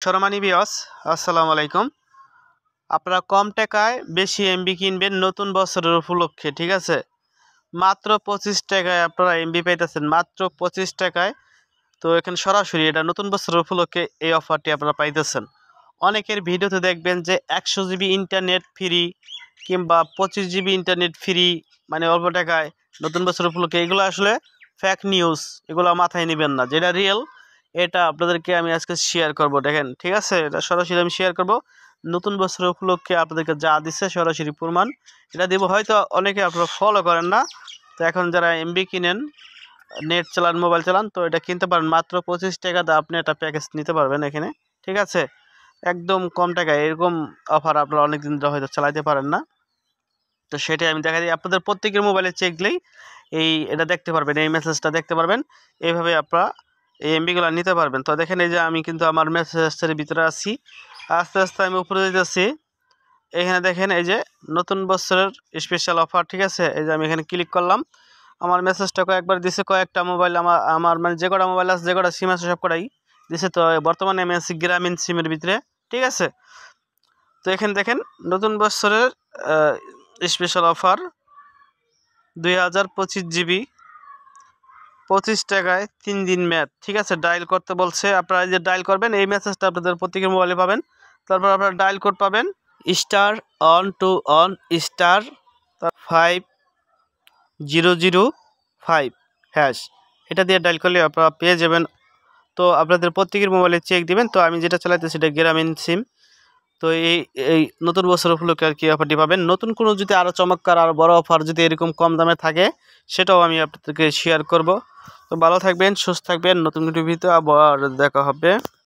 সম্মানী ভিউয়ার্স, আসসালামু আলাইকুম। আপনারা কম টাকায় বেশি এমবি কিনবেন নতুন বছরের উপলক্ষে, ঠিক আছে? মাত্র 25 টাকায় আপনারা এমবি পাইতেছেন, মাত্র 25 টাকায়। তো এখানে সরাসরি এটা নতুন বছরের উপলক্ষে এই অফারটি আপনারা পাইতেছেন। অনেকের ভিডিওতে দেখবেন যে 100 জিবি ইন্টারনেট ফ্রি কিংবা 25 জিবি ইন্টারনেট ফ্রি, মানে অল্প টাকায় নতুন বছর উপলক্ষে। এগুলো আসলে ফেক নিউজ, এগুলো মাথায় নেবেন না। যেটা রিয়েল এটা আপনাদেরকে আমি আজকে শেয়ার করব। দেখেন, ঠিক আছে, এটা সরাসরি আমি শেয়ার করব। নতুন বছর উপলক্ষে আপনাদেরকে যা দিচ্ছে সরাসরি প্রমাণ এটা দেবো। হয়তো অনেকে আপনারা ফলো করেন না, তো এখন যারা এমবি কিনেন, নেট চালান, মোবাইল চালান, তো এটা কিনতে পারেন মাত্র 25 টাকাতে। আপনি একটা প্যাকেজ নিতে পারবেন এখানে, ঠিক আছে? একদম কম টাকায় এরকম অফার আপনারা অনেকদিন ধরে হয়তো চালাইতে পারেন না। তো সেটাই আমি দেখা দিই আপনাদের প্রত্যেকের মোবাইলে চেক দিলেই এটা দেখতে পারবেন, এই মেসেজটা দেখতে পারবেন। এইভাবে আপনারা এই এমবিগুলো নিতে পারবেন। তো দেখেন, এই যে আমি কিন্তু আমার মেসেজের ভিতরে আছি, আস্তে আস্তে আমি উপরে যেতেছি। এখানে দেখেন, এই যে নতুন বছরের স্পেশাল অফার, ঠিক আছে? এই যে আমি এখানে ক্লিক করলাম। আমার মেসেজটা কয়েকবার দিছে, কয়েকটা মোবাইল আমার মানে যে কটা মোবাইল আছে, যে কটা সিম আছে, সব কটাই দিছে। তো বর্তমানে আমি আছি গ্রামীণ সিমের ভিতরে, ঠিক আছে? তো এখানে দেখেন, নতুন বছরের স্পেশাল অফার 2025 জিবি 25 টাকায় 3 দিন মেয়াদ, ঠিক আছে? ডায়াল করতে বলছে, আপনারা এই যে ডায়াল করবেন, এই মেসেজটা আপনাদের প্রত্যেকের মোবাইলে পাবেন। তারপর আপনারা ডায়াল কোড পাবেন *121* 5005#। এটা দিয়ে ডায়াল করলে আপনারা পেয়ে যাবেন। তো আপনাদের প্রত্যেকের মোবাইলে চেক দিবেন। তো আমি যেটা চালাইতেছি এটা গ্রামীণ সিম। তো এই নতুন বছর উপলক্ষে আর কি অফারটি পাবেন। নতুন কোনো যদি আরও চমৎকার আরও বড় অফার যদি এরকম কম দামে থাকে, সেটাও আমি আপনাদেরকে শেয়ার করব। তো ভালো থাকবেন, সুস্থ থাকবেন। নতুন ভিডিওতে আবার দেখা হবে।